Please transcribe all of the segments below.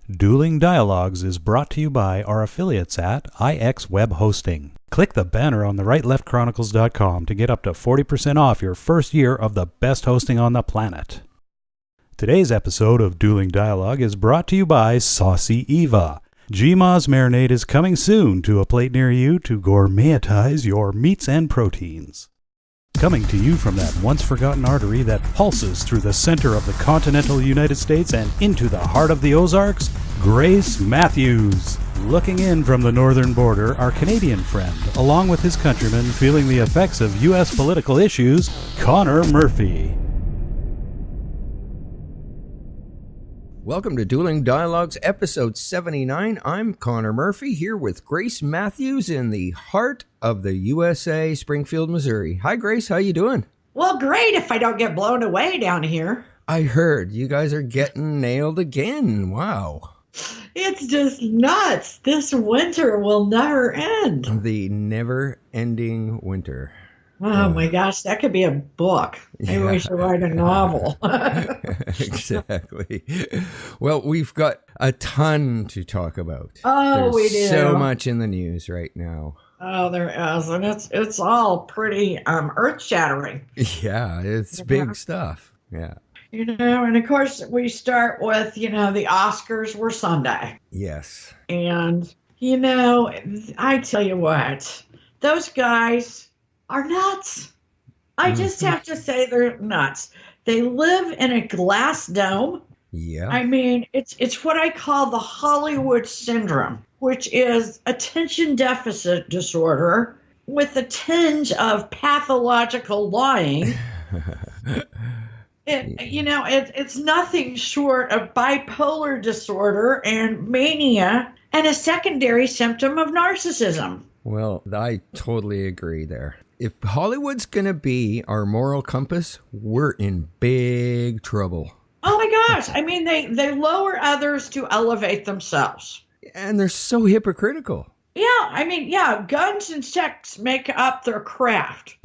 Dueling Dialogues is brought to you by our affiliates at IX Web Hosting. Click the banner on the rightleftchronicles.com to get up to 40% off your first year of the best hosting on the planet. Today's episode of Dueling Dialogue is brought to you by Saucy Eva. GMA's marinade is coming soon to a plate near you to gourmetize your meats and proteins. Coming to you from that once-forgotten artery that pulses through the center of the continental United States and into the heart of the Ozarks, Grace Matthews. Looking in from the northern border, our Canadian friend, along with his countrymen feeling the effects of U.S. political issues, Connor Murphy. Welcome to Dueling Dialogues, episode 79. I'm Connor Murphy, here with Grace Matthews in the heart of the USA, Springfield, Missouri. Hi, Grace. How you doing? Well, great if I don't get blown away down here. I heard you guys are getting nailed again. Wow. It's just nuts. This winter will never end. The never-ending winter. Oh my gosh, that could be a book. Maybe we should write a novel. Exactly. Well, we've got a ton to talk about. Oh, we do. So much in the news right now. Oh, there is, and it's all pretty earth-shattering. Yeah, it's big stuff. Yeah. You know, and of course we start with, the Oscars were Sunday. Yes. And, I tell you what, those guys are nuts. I just have to say they're nuts. They live in a glass dome. Yeah. I mean, it's what I call the Hollywood syndrome, which is attention deficit disorder with a tinge of pathological lying. It's nothing short of bipolar disorder and mania and a secondary symptom of narcissism. Well, I totally agree there. If Hollywood's going to be our moral compass, we're in big trouble. Oh my gosh. I mean, they lower others to elevate themselves. And they're so hypocritical. Yeah. Guns and sex make up their craft.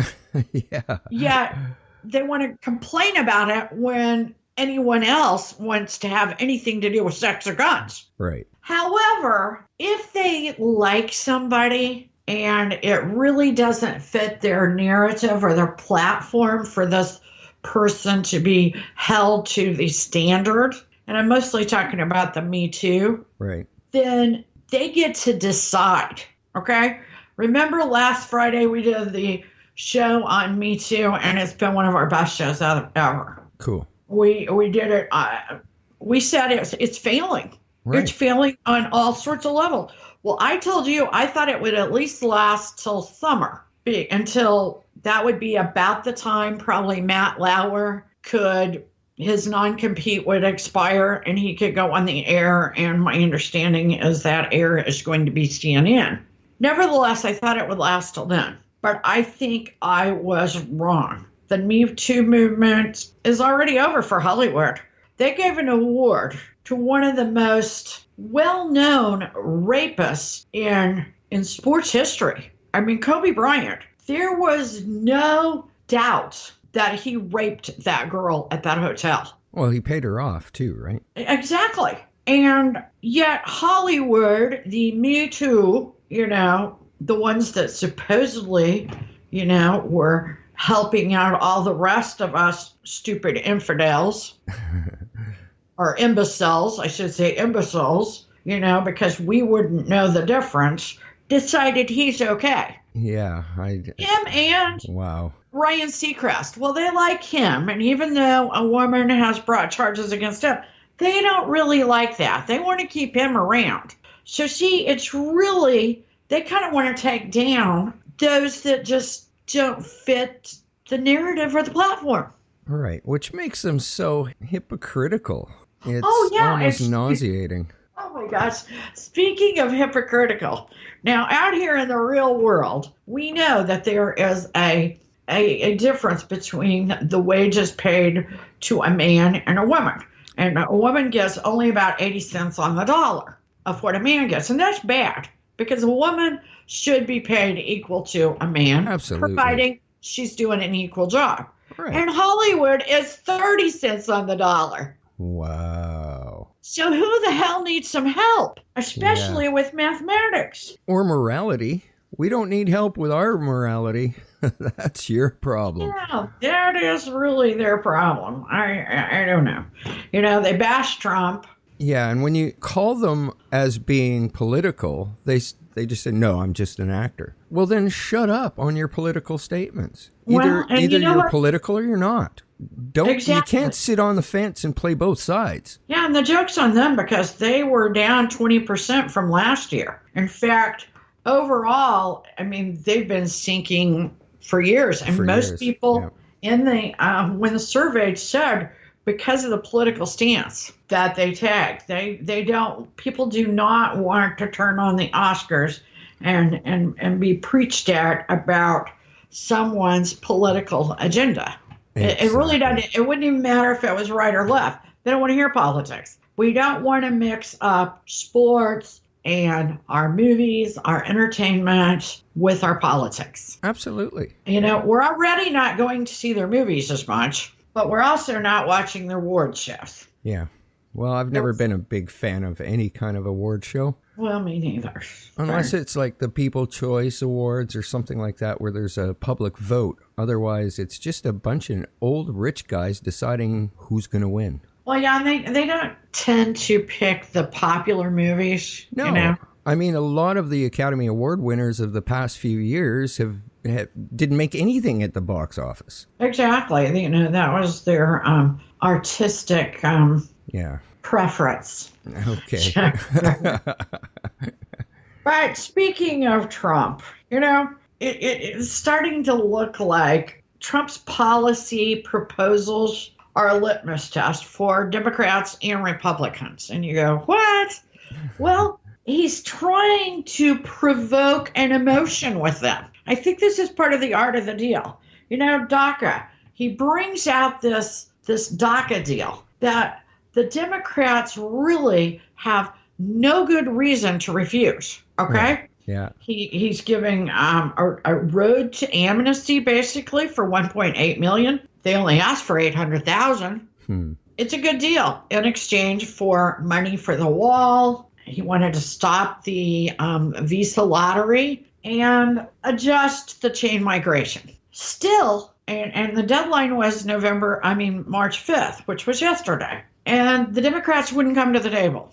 Yeah. Yet they want to complain about it when anyone else wants to have anything to do with sex or guns. Right. However, if they like somebody and it really doesn't fit their narrative or their platform for this person to be held to the standard, and I'm mostly talking about the Me Too, right? Then they get to decide, okay? Remember last Friday we did the show on Me Too, and it's been one of our best shows ever. Cool. We did it. We said it's failing. Right. It's failing on all sorts of levels. Well, I told you I thought it would at least last till summer, until that would be about the time probably Matt Lauer his non-compete would expire and he could go on the air. And my understanding is that air is going to be CNN. Nevertheless, I thought it would last till then. But I think I was wrong. The Me Too movement is already over for Hollywood. They gave an award to one of the most well-known rapists in sports history. I mean, Kobe Bryant. There was no doubt that he raped that girl at that hotel. Well, he paid her off too, right? Exactly. And yet Hollywood, the Me Too, the ones that supposedly, were helping out all the rest of us stupid infidels, or imbeciles, I should say imbeciles, because we wouldn't know the difference, decided he's okay. Yeah. Him and wow. Ryan Seacrest. Well, they like him. And even though a woman has brought charges against him, they don't really like that. They want to keep him around. So see, it's really, they kind of want to take down those that just don't fit the narrative or the platform. All right. Which makes them so hypocritical. It's almost nauseating. Oh my gosh. Speaking of hypocritical, now out here in the real world, we know that there is a difference between the wages paid to a man and a woman. And a woman gets only about 80 cents on the dollar of what a man gets. And that's bad because a woman should be paid equal to a man. Absolutely. Providing she's doing an equal job. Right. And Hollywood is 30 cents on the dollar. Wow. So who the hell needs some help, especially with mathematics? Or morality. We don't need help with our morality. That's your problem. Yeah, that is really their problem. I don't know. They bash Trump. Yeah, and when you call them as being political, they just say, no, I'm just an actor. Well, then shut up on your political statements. Either you're political or you're not. Exactly. You can't sit on the fence and play both sides. Yeah, and the joke's on them because they were down 20% from last year. In fact, overall, they've been sinking for years. And most people in the when the survey said, because of the political stance that they take, people do not want to turn on the Oscars and be preached at about someone's political agenda. Exactly. It really doesn't. It wouldn't even matter if it was right or left. They don't want to hear politics. We don't want to mix up sports and our movies, our entertainment with our politics. Absolutely. We're already not going to see their movies as much, but we're also not watching their award shows. Yeah. Well, I've never been a big fan of any kind of award show. Well, me neither. Unless it's like the People's Choice Awards or something like that where there's a public vote. Otherwise, it's just a bunch of old rich guys deciding who's going to win. Well, yeah, they don't tend to pick the popular movies. No. A lot of the Academy Award winners of the past few years didn't make anything at the box office. Exactly. That was their artistic preference. Okay. But speaking of Trump, it's starting to look like Trump's policy proposals are a litmus test for Democrats and Republicans. And you go, what? Well, he's trying to provoke an emotion with them. I think this is part of the art of the deal. DACA, he brings out this DACA deal that the Democrats really have no good reason to refuse. Okay? Right. Yeah. He's giving a road to amnesty basically for 1.8 million. They only asked for 800,000. It's a good deal in exchange for money for the wall. He wanted to stop the visa lottery and adjust the chain migration. Still, and the deadline was March 5th, which was yesterday. And the Democrats wouldn't come to the table.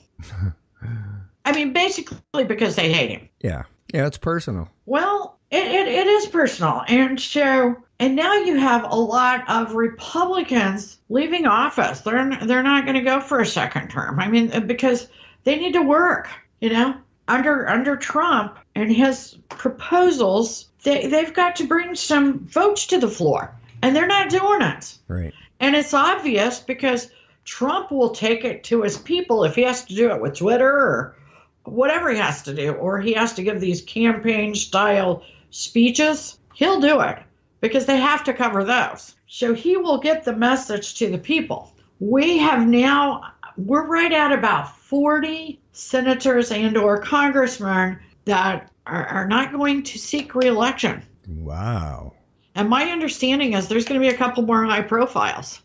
Basically because they hate him. Yeah. Yeah, it's personal. Well, it is personal. And now you have a lot of Republicans leaving office. They're not going to go for a second term. Because they need to work, under Trump and his proposals, they've got to bring some votes to the floor. And they're not doing it. Right. And it's obvious because Trump will take it to his people if he has to do it with Twitter or whatever he has to do, or he has to give these campaign-style speeches. He'll do it because they have to cover those. So he will get the message to the people. We're right at about 40 senators and or congressmen that are not going to seek re-election. Wow. And my understanding is there's going to be a couple more high profiles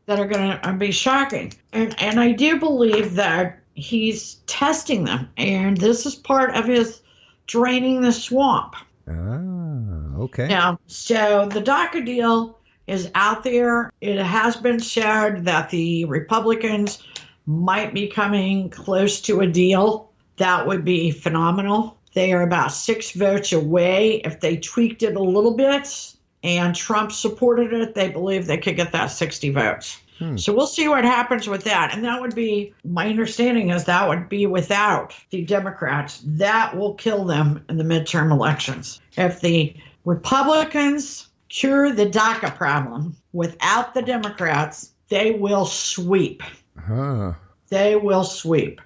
that are going to be shocking. And I do believe that he's testing them. And this is part of his draining the swamp. Ah, okay. Now, so the DACA deal is out there. It has been said that the Republicans might be coming close to a deal. That would be phenomenal. They are about 6 votes away. If they tweaked it a little bit and Trump supported it, they believe they could get that 60 votes. So we'll see what happens with that. And that would be, my understanding is that would be without the Democrats. That will kill them in the midterm elections. If the Republicans cure the DACA problem without the Democrats, they will sweep. They will sweep.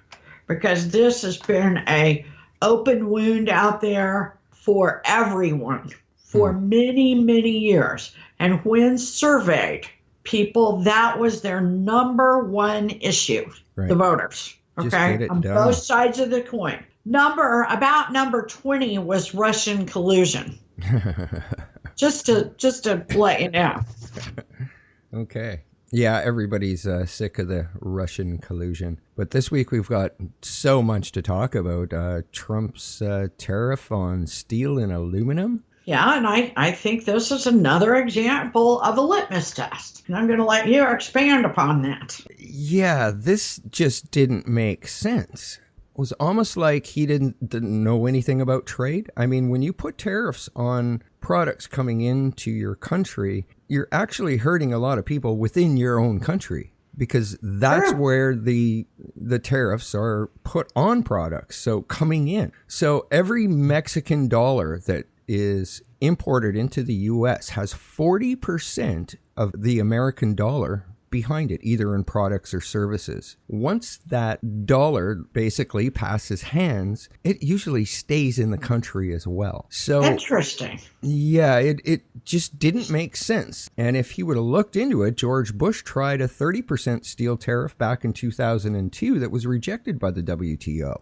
Because this has been a open wound out there for everyone for many, many years. And when surveyed, people, that was their number one issue, the voters, okay, on both sides of the coin. About number 20 was Russian collusion. just to let you know. Okay. Yeah, everybody's sick of the Russian collusion. But this week we've got so much to talk about. Trump's tariff on steel and aluminum. Yeah, and I think this is another example of a litmus test. And I'm going to let you expand upon that. Yeah, this just didn't make sense. It was almost like he didn't know anything about trade. I mean, when you put tariffs on products coming into your country, you're actually hurting a lot of people within your own country, because that's where the tariffs are put on products. So coming in. So every Mexican dollar that is imported into the U.S. has 40% of the American dollar behind it, either in products or services. Once that dollar basically passes hands, it usually stays in the country as well. So interesting. Yeah, it just didn't make sense. And if he would have looked into it, George Bush tried a 30% steel tariff back in 2002 that was rejected by the WTO.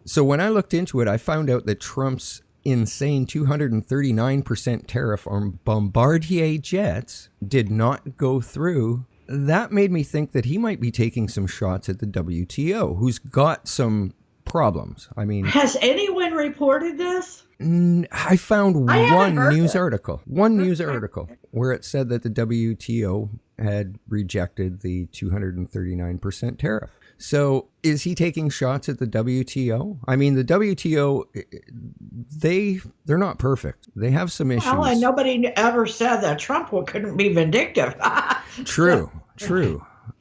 So when I looked into it, I found out that Trump's insane 239% tariff on Bombardier jets did not go through. That made me think that he might be taking some shots at the WTO, who's got some problems. I mean, has anyone reported this? I found one news article where it said that the WTO had rejected the 239% tariff. So is he taking shots at the WTO? I mean, the WTO, they're not perfect. They have some issues. Well, and nobody ever said that Trump couldn't be vindictive. True.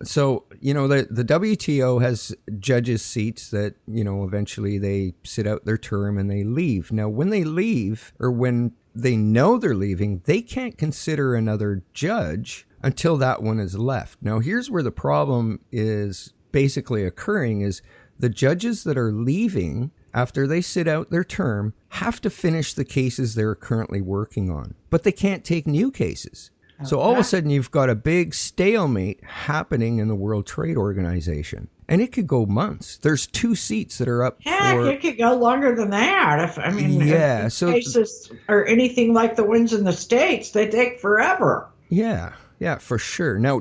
So, the WTO has judges' seats that, eventually they sit out their term and they leave. Now, when they leave, or when they know they're leaving, they can't consider another judge until that one is left. Now, here's where the problem is basically occurring, is the judges that are leaving after they sit out their term have to finish the cases they're currently working on, but they can't take new cases. So all of a sudden you've got a big stalemate happening in the World Trade Organization, and it could go months. There's 2 seats that are up for... it could go longer than that. If cases are anything like the ones in the States, they take forever. Yeah, for sure. Now,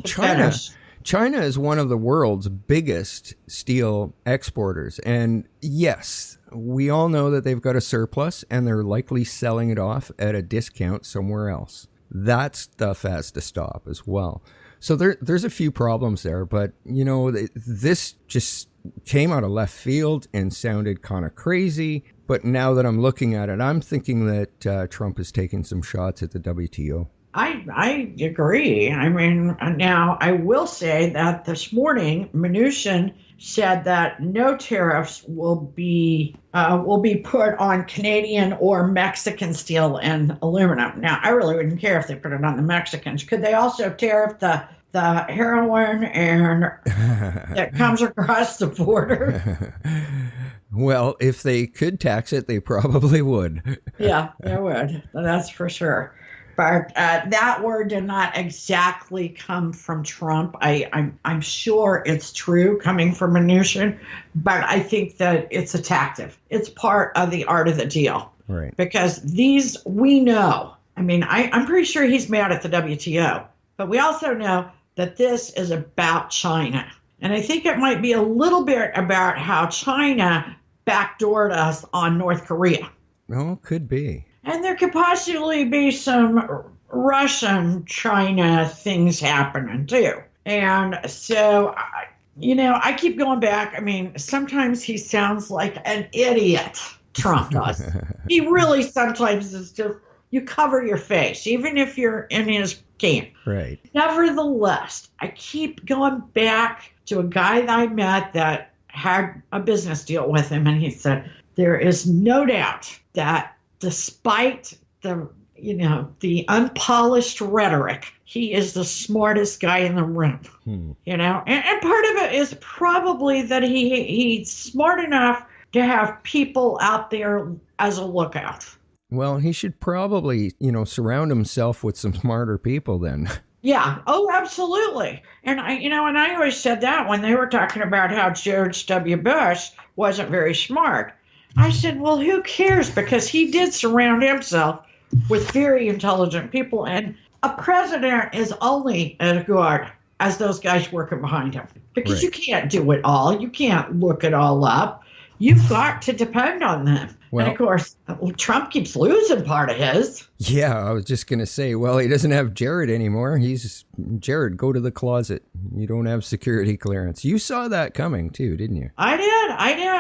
China is one of the world's biggest steel exporters. And yes, we all know that they've got a surplus and they're likely selling it off at a discount somewhere else. That stuff has to stop as well. So there's a few problems there, but this just came out of left field and sounded kind of crazy. But now that I'm looking at it, I'm thinking that Trump is taking some shots at the WTO. I agree. I mean, now I will say that this morning, Minuchin said that no tariffs will be put on Canadian or Mexican steel and aluminum. Now, I really wouldn't care if they put it on the Mexicans. Could they also tariff the heroin and that comes across the border? Well, if they could tax it, they probably would. Yeah, they would. That's for sure. But that word did not exactly come from Trump. I'm sure it's true coming from Minuchin, but I think that it's a tactic. It's part of the art of the deal. Right. Because these, we know. I mean, I'm pretty sure he's mad at the WTO, but we also know that this is about China. And I think it might be a little bit about how China backdoored us on North Korea. Oh, could be. And there could possibly be some Russian-China things happening, too. And so, I keep going back. I mean, sometimes he sounds like an idiot, Trump does. He really sometimes is just, you cover your face, even if you're in his camp. Right. Nevertheless, I keep going back to a guy that I met that had a business deal with him, and he said, there is no doubt that despite the unpolished rhetoric, he is the smartest guy in the room. And part of it is probably that he's smart enough to have people out there as a lookout. Well, he should probably, surround himself with some smarter people then. Yeah. Oh, absolutely. And I always said that when they were talking about how George W. Bush wasn't very smart. I said, well, who cares? Because he did surround himself with very intelligent people. And a president is only as good as those guys working behind him, because Right. you can't do it all. You can't look it all up. You've got to depend on them. Well- and of course, Trump keeps losing part of his. Yeah, I was just going to say, well, he doesn't have Jared anymore. Jared, go to the closet. You don't have security clearance. You saw that coming too, didn't you? I did.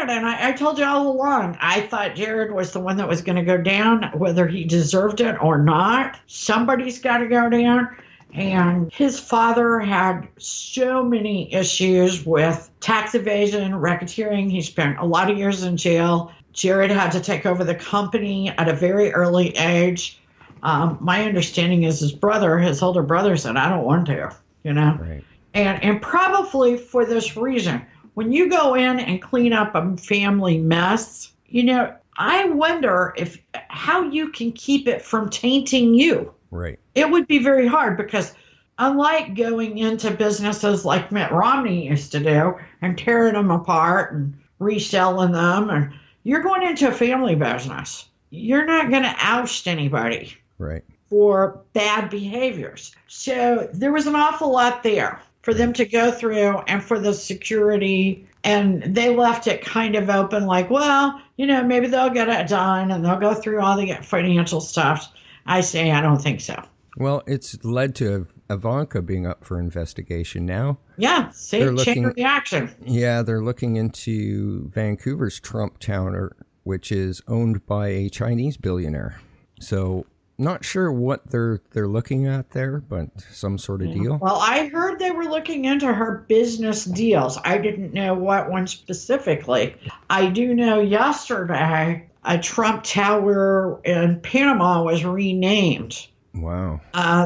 And I told you all along, I thought Jared was the one that was going to go down, whether he deserved it or not. Somebody's got to go down. And his father had so many issues with tax evasion, racketeering. He spent a lot of years in jail. Jared had to take over the company at a very early age. My understanding is his older brother said, I don't want to, Right. And probably for this reason, when you go in and clean up a family mess, I wonder how you can keep it from tainting you. Right. It would be very hard because unlike going into businesses like Mitt Romney used to do and tearing them apart and reselling them, and you're going into a family business. You're not going to oust anybody Right. for bad behaviors. So there was an awful lot there for them to go through and for the security. And they left it kind of open like, well, maybe they'll get it done and they'll go through all the financial stuff. I say, I don't think so. Well, it's led to Ivanka being up for investigation now. Yeah, chain reaction. Yeah, they're looking into Vancouver's Trump Tower, which is owned by a Chinese billionaire. So not sure what they're looking at there, but some sort of deal. Well, I heard they were looking into her business deals. I didn't know what one specifically. I do know yesterday a Trump Tower in Panama was renamed. Wow.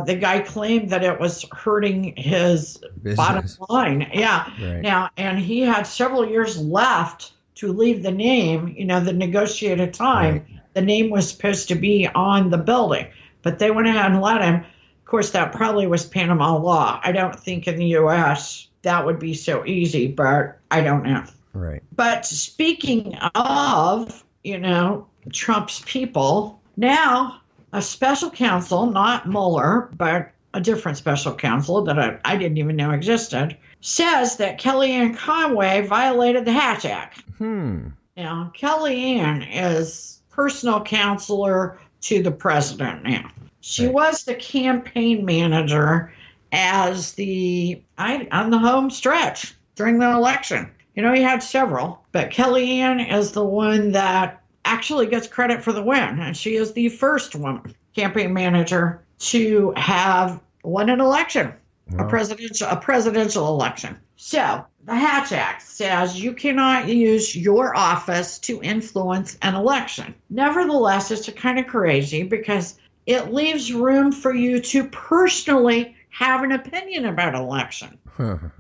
The guy claimed that it was hurting his Business. bottom line. Yeah. Right. Now, and he had several years left to leave the name, the negotiated time. Right. The name was supposed to be on the building, but they went ahead and let him. Of course, that probably was Panama law. I don't think in the U.S. that would be so easy, but I don't know. Right. But speaking of, Trump's people, now a special counsel, not Mueller, but a different special counsel that I didn't even know existed, says that Kellyanne Conway violated the Hatch Act. Now, Kellyanne is personal counselor to the president now. She was the campaign manager on the home stretch during the election. He had several, but Kellyanne is the one that actually gets credit for the win. And she is the first woman campaign manager to have won an election, a presidential election. So the Hatch Act says you cannot use your office to influence an election. Nevertheless, it's kind of crazy because it leaves room for you to personally have an opinion about an election.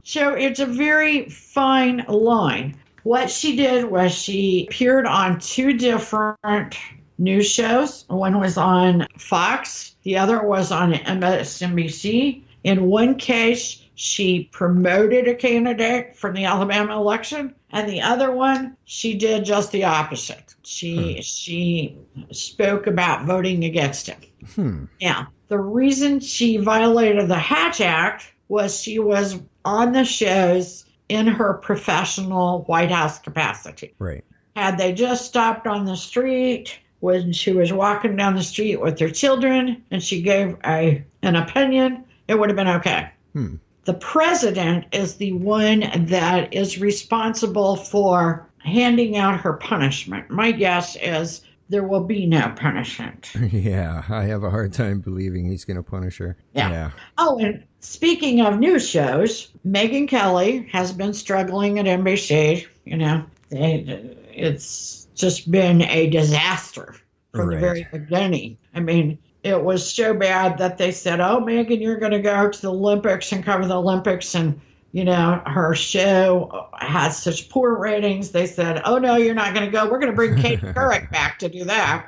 So it's a very fine line. What she did was she appeared on two different news shows. One was on Fox, the other was on MSNBC. In one case, she promoted a candidate from the Alabama election, and the other one, she did just the opposite. She spoke about voting against him. Yeah. The reason she violated the Hatch Act was she was on the shows in her professional White House capacity. Right. Had they just stopped on the street when she was walking down the street with her children and she gave an opinion, it would have been okay. The president is the one that is responsible for handing out her punishment. My guess is there will be no punishment. Yeah, I have a hard time believing he's going to punish her. Yeah. Oh, and speaking of news shows, Megyn Kelly has been struggling at NBC. It's just been a disaster from the very beginning. I mean, it was so bad that they said, oh, Megyn, you're going to go to the Olympics and cover the Olympics. And, her show has such poor ratings. They said, oh, no, you're not going to go. We're going to bring Kate Couric back to do that.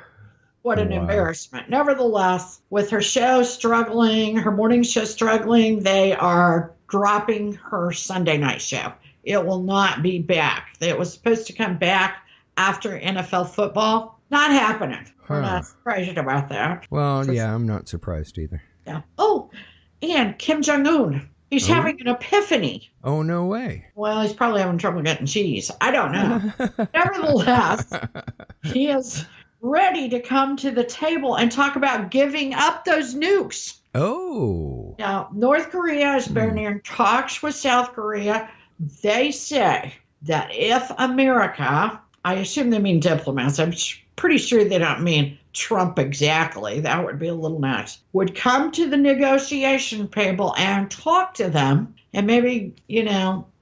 What an embarrassment. Nevertheless, with her show struggling, her morning show struggling, they are dropping her Sunday night show. It will not be back. It was supposed to come back after NFL football. Not happening. We're not surprised about that. Well, yeah, I'm not surprised either. Yeah. Oh, and Kim Jong Un. He's having an epiphany. Oh, no way. Well, he's probably having trouble getting cheese. I don't know. Nevertheless, he is ready to come to the table and talk about giving up those nukes. Oh. Now, North Korea has been in talks with South Korea. They say that if America, I assume they mean diplomats, I'm pretty sure they don't mean Trump exactly, that would be a little nuts, would come to the negotiation table and talk to them and maybe,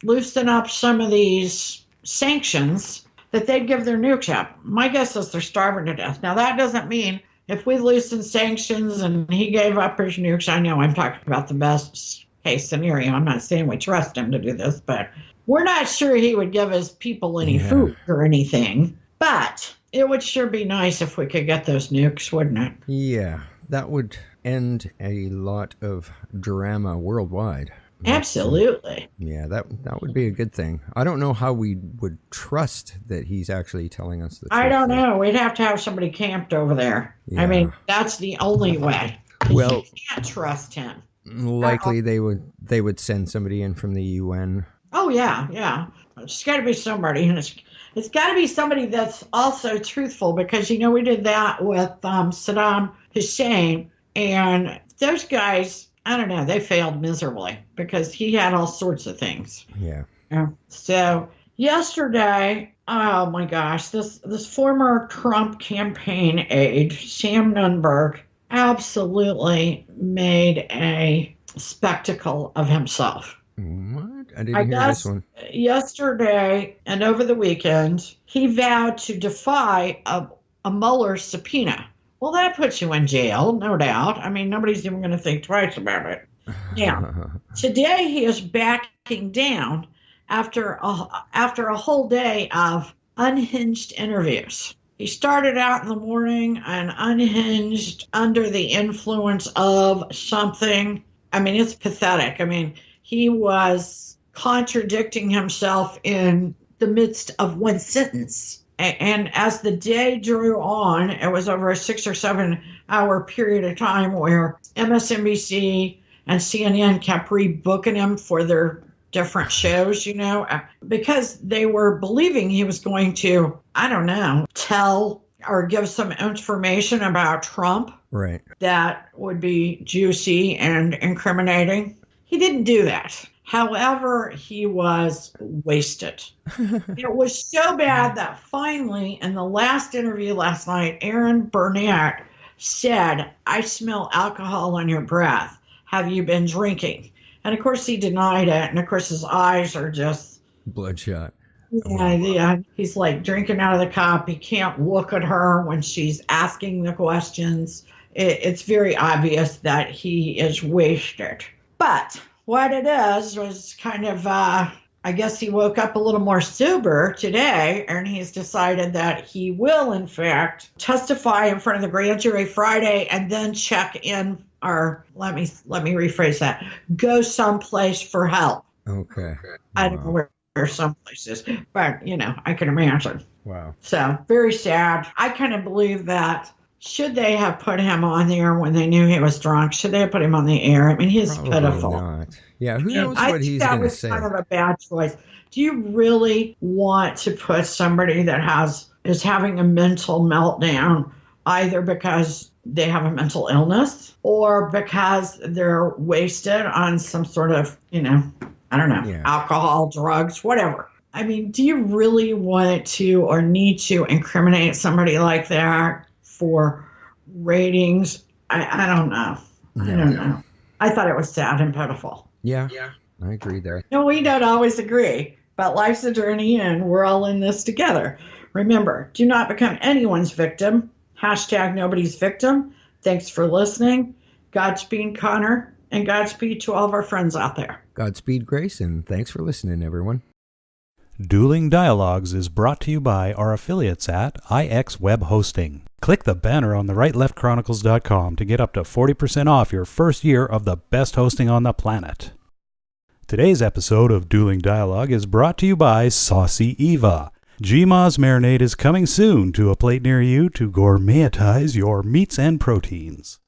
loosen up some of these sanctions, that they'd give their nukes up. My guess is they're starving to death. Now, that doesn't mean if we loosen sanctions and he gave up his nukes, I know I'm talking about the best case scenario. I'm not saying we trust him to do this, but we're not sure he would give his people any food or anything. But it would sure be nice if we could get those nukes, wouldn't it? Yeah, that would end a lot of drama worldwide. Absolutely. Yeah, that would be a good thing. I don't know how we would trust that he's actually telling us the truth. I don't know. We'd have to have somebody camped over there. Yeah. I mean, that's the only way. Well, you can't trust him. Likely they would send somebody in from the UN. Oh, yeah. It's got to be somebody. And it's got to be somebody that's also truthful, because, we did that with Saddam Hussein. And those guys, I don't know, they failed miserably because he had all sorts of things. Yeah. So yesterday, oh my gosh, this former Trump campaign aide, Sam Nunberg, absolutely made a spectacle of himself. What? I didn't hear this one. Yesterday and over the weekend, he vowed to defy a Mueller subpoena. Well, that puts you in jail, no doubt. I mean, nobody's even going to think twice about it. Now, today he is backing down after a whole day of unhinged interviews. He started out in the morning and unhinged under the influence of something. I mean, it's pathetic. I mean, he was contradicting himself in the midst of one sentence. And as the day drew on, it was over a 6 or 7 hour period of time where MSNBC and CNN kept rebooking him for their different shows, because they were believing he was going to, I don't know, tell or give some information about Trump. Right. That would be juicy and incriminating. He didn't do that. However, he was wasted. It was so bad that finally, in the last interview last night, Aaron Burnett said, "I smell alcohol on your breath. Have you been drinking?" And of course, he denied it. And of course, his eyes are just bloodshot. Yeah. He's like drinking out of the cup. He can't look at her when she's asking the questions. It's very obvious that he is wasted. But what it is was kind of, I guess he woke up a little more sober today, and he's decided that he will, in fact, testify in front of the grand jury Friday and then check in, or let me rephrase that, go someplace for help. Okay. I don't know where someplace is, but, I can imagine. Wow. So, very sad. I kind of believe that. Should they have put him on there when they knew he was drunk? Should they have put him on the air? I mean, he's Probably pitiful. Not. Yeah, who knows what he's going to say? That was kind of a bad choice. Do you really want to put somebody that is having a mental meltdown either because they have a mental illness or because they're wasted on some sort of, I don't know, alcohol, drugs, whatever? I mean, do you really want to or need to incriminate somebody like that for ratings? I don't know. I don't know. I thought it was sad and pitiful. Yeah, I agree there. No, we don't always agree, but life's a journey and we're all in this together. Remember, do not become anyone's victim. # nobody's victim. Thanks for listening. Godspeed, Connor, and Godspeed to all of our friends out there. Godspeed, Grace, and thanks for listening, everyone. Dueling Dialogues is brought to you by our affiliates at IX Web Hosting. Click the banner on the rightleftchronicles.com to get up to 40% off your first year of the best hosting on the planet. Today's episode of Dueling Dialogue is brought to you by Saucy Eva. GMA's marinade is coming soon to a plate near you to gourmetize your meats and proteins.